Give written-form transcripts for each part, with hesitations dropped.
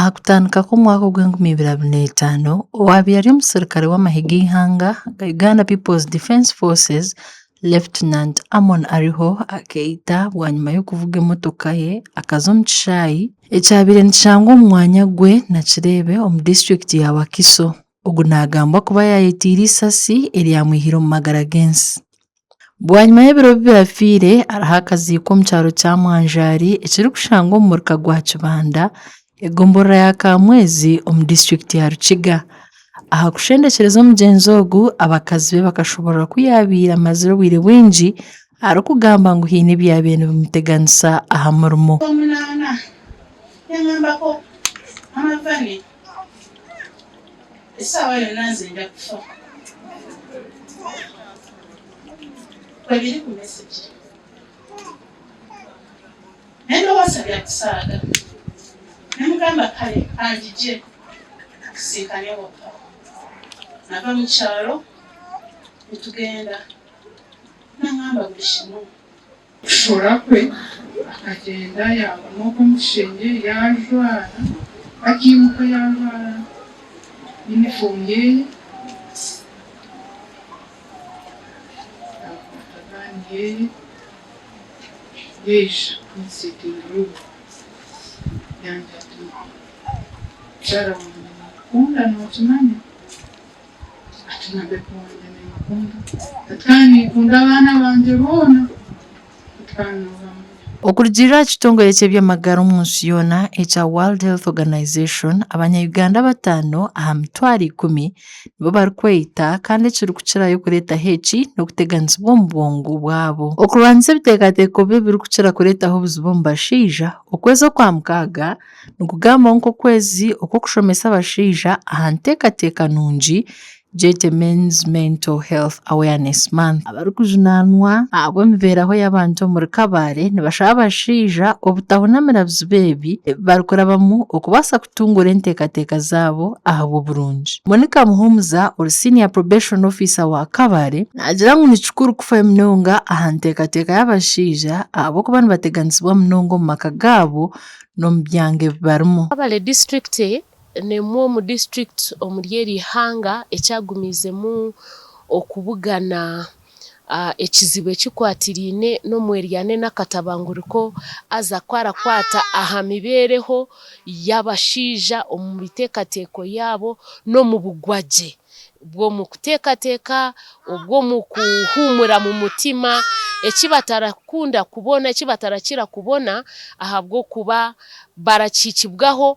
aha kutandika k'omwaka ogw'2025 owabyari omusirikare w'amahiga y'ihanga ga Uganda People's Defence Forces Lieutenant Amon Ariho akeita bwanyuma y'okuvuga emotoka ye akaza omu kishaayi ekyabaire nikishangwa omu mwanya gwe na Kirebe omu district ya Wakiso. Ogu nagambwa kuba yayetiire isasi eryamwihire omu magara g'ensi. Bwanyuma y'ebiro birafiire hariho akaziiko omu kyaro kya Mwanjari ekirikushangwa omu muruka gwa Kibanda egomborora ya Kamwezi omu district ya Rukiga. Aha kushendekyereza omugyenzi ogu abakazi be bakashoborera kuyabiira amazire obwire bwingi arikugamba ngu hiine ebyabaire nibimuteganisa aha murimo. Esawa yonna nze nja kufa. Kwebiri ku message. Endowooza bya kusaaga. Ne mugamba kale anjije tusinkane wokka. Nava mu kyalo netugenda. Nangamba buli kimu. Kushora kwe akagenda yabona omushenye yajwara akimuka yajwara uniform ye yeisha nsitingu yanja tu chara kunda no chimani atuna bekonde ne makunda atani kunda bana banje bona atana Okurugiirira aha kitongole ky'ebyamagara omu nsi yoona ekya World Health Organization, Abanya-Uganda 5 aha mitwaro 10 nibo barikweyita kandi ekirikukirayo kureetaho eki n'okuteganisibwa omu bwongo bwabo. Okurwanyisa ebiteekateeko bibi birikukira kureetaho obuzibu omu bashaija, okwezi okwa mukaaga nikugambaho nk'okwezi okw'okushomesa abashaija aha nteekateeka nungi gyete Men's Mental Health Awareness Month. Abarikujunaanwa ahabw'emibeeraho y'abantu omuri Kabale nibashaba abashaija obutahunamira bizibu ebi barikurabamu okubaasa kutunguura enteekateeka zaabo ahabw'oburungi. Monica Muhumuza ori Senior Probation Officer wa Kabale nagira ngu ni kikuru kufa munonga aha nteekateeka y'abashaija ahabw'okuba nibateganisibwa munonga omu maka gaabo n'omu byanga ebi barimu. Kabale district nemwe mu district omuri eri ihanga ekyagumizemu okubugana ekizibu ekikwatiriine n'omweryane n'akatabanguriko aza kwarakwata aha mibeereho y'abashaija omu biteekateeko yaabo n'omu bugwagye bw'omu kuteekateeka obw'omu kuhuumura mu mutima ekibatarakunda kubona ekibatarakira kubona ahabw'okuba barakiikibwaho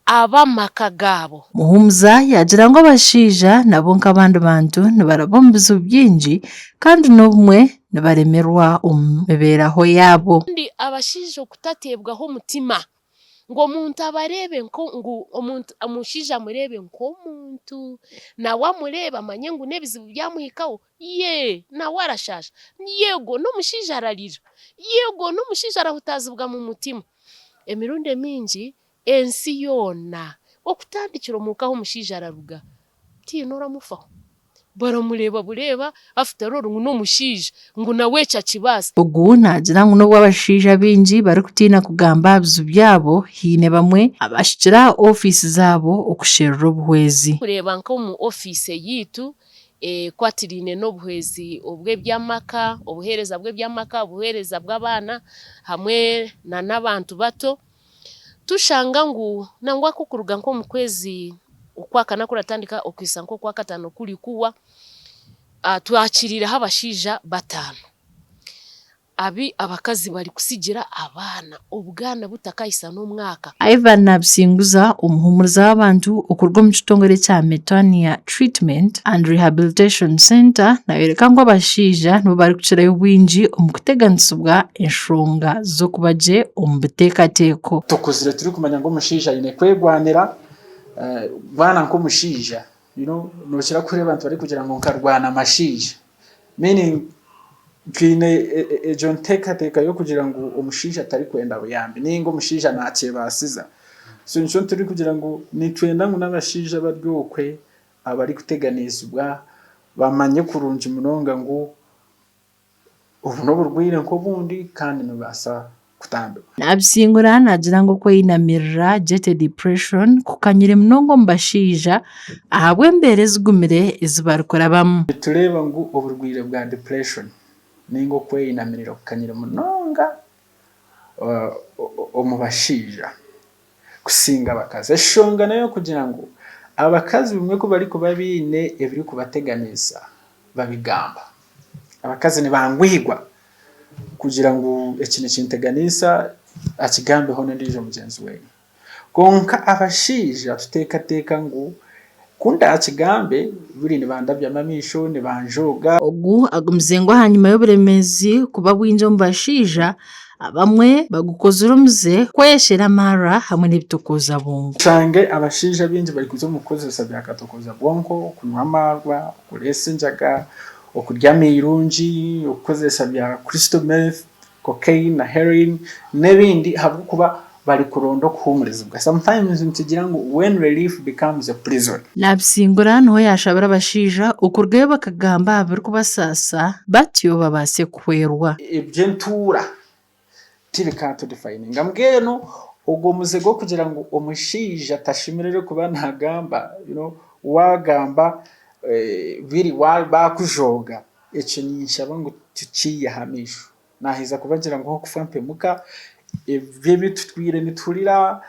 ab'amaka gaabo. Muhumuza yagira ngu abashaija nabo nk'abandi bantu nibaraba omu bizibu byingi kandi n'obumwe nibaremerwa omu mibeeraho yaabo. Kandi abashaija okutateebwaho omutima ngu omuntu abareebe omushaija amureebe nk'omuntu nawe amureebe amanye ngu n'ebizibu byamuhikaho nawe arashasha yego n'omushaija ararira yego n'omushaija arahutaazibwa mu mutima. Emirundi emingi ensi yoona okutandikira omuka aho omushaija araruga tiine oramufaho baramureeba bureeba afutero ngu n'omushaija ngu nawe ekyakibaasa. Ogu nagira ngu n'obwo abashaija baingi barikutiina kugamba aha bizibu byabo hiine bamwe abashikira ofiisi zaabo okusherura obuhwezi. Kureeba nk'omu ofiisi yiitu kwatiriine n'obuhwezi obw'ebyamaka, obuheereza bw'ebyamaka, obuheereza bw'abaana hamwe n'abantu bato. Tushanga ngu nangwa kukuruga nk'omu kwezi okwakana kuratandika okwisa nk'okwa katano kuri kuwa twakirireho abashaija 5 abakazi bari kusigira abaana obwana butakahisa n'omwaka. Ivan Nabisinguza omuhumuriza w'abantu okuruga omu kitongole kya Metania Treatment and Rehabilitation Center nayoreka ngu abashaija nibo barikukirayo bwingi omu kuteganisibwa enshonga z'okubagye omu biteekateeko. Tukuzire turi kumanya ngu omushaija aine kwegwanira bana nk'omushaija nokira kureeba abantu bari kugira ngu nkarwana amashaija meaning twine ejo nteekateeka yo kugira ngu omushaija atari kwenda buyambi ninga omushaija nakyebasiza so nisho turi kugira ngu nitwenda ngu n'abashaija baryokwe abari kuteganizibwa bamanye kurungi munonga ngu obu n'oburwaire nk'obundi kandi nibaasa kutambirwa. Nabisingura nagira ngu kweyinamirira gyete depression kukanyire munonga omu bashaija ahabw'embeera ezigumire ezi barikurabamu. Tureba ngu oburwaire bwa depression ninga okweyinamirira kukanyire munonga omu bashaija kusinga abakazi. Eshonga nayo kugira ngu abakazi bimwe ku bari kuba biine ebiri kubateganiisa babigamba. Abakazi nibangwigwa kugira ngu ekintu kinteganiisa akigambeho n'endiijo mugyenzi we. Konka abashaija tuteekateeka ngu kunda akigambe buri nibandabyamu amaisho nibanjoga. Ogu agumuzengo hanyuma y'oburemezi kuba bwingi omu bashaija abamwe bagukozire omuze kweyeshera amara hamwe n'ebitokoza bwongo. Shange abashaija bingi bari kuza omu kukozesa bya katokoza bwonko, okunywa amarwa, okureesa enjaga, okurya ameirungi, okukozesa bya crystal meth, cocaine na heroin n'ebindi habw'okuba bari kuronda okuhumurizibwa. Sometimes ntugira ngu when relief becomes a prison. Nabisingura niho yashabira abashaija okurugayo bakagamba abirikubasaasa batyo babaase kuhwerwa. Ebyentuura tibikatudefininga mbwenu ogwo muze gwo kugira ngu omushaija tashemerere kuba nagamba wagamba biri bakujoga ekyo ninshaba ngu tukiiyeho amaisho. Nahiza kubagira ngu okufa mpemuka ebyo bitutwire niturira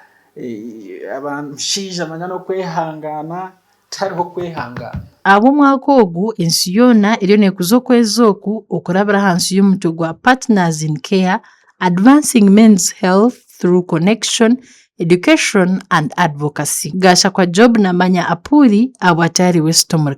abashaija manya n'okwehangana tariho kwehangana. Ab'omwaka ogu ensi yoona eriyo neekuza okwezi oku okurabira ahansi y'omutwe gwa Partners in Care Advancing Men's Health Through Connection, Education and Advocacy. Gasha kwa Job na Manya Apuri abwatari West Omurka.